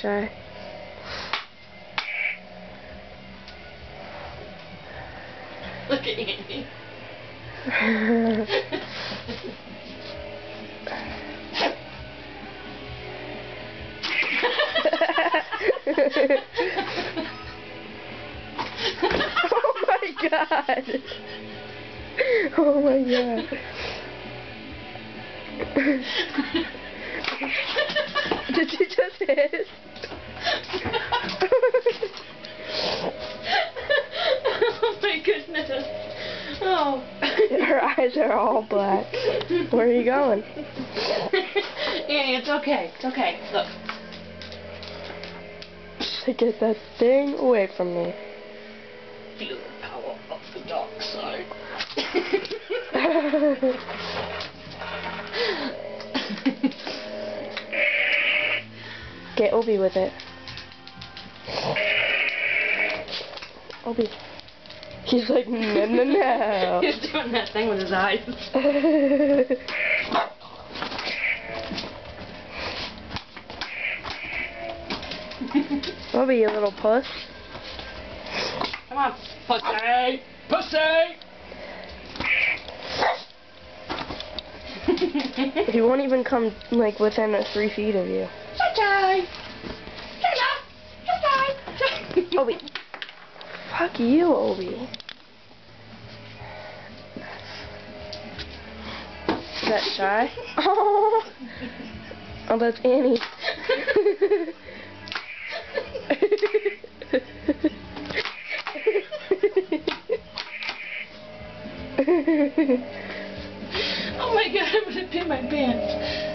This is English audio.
Shy. Look at Andy. Oh my god! Oh my god. Did you just hit? Oh my goodness. Oh. Her eyes are all black. Where are you going? Annie, it's okay. It's okay. Look. To get that thing away from me. Feel the power of the dark side. Get Obi with it. Obi. He's like, no. He's doing that thing with his eyes. Obi, you little puss. Come on, pussy! Pussy! He won't even come, like, within 3 feet of you. Sunshine! Sunshine! Obi. Fuck you, Obi. Is that Shy? Oh, that's Annie. Oh my god, I'm gonna pee my pants.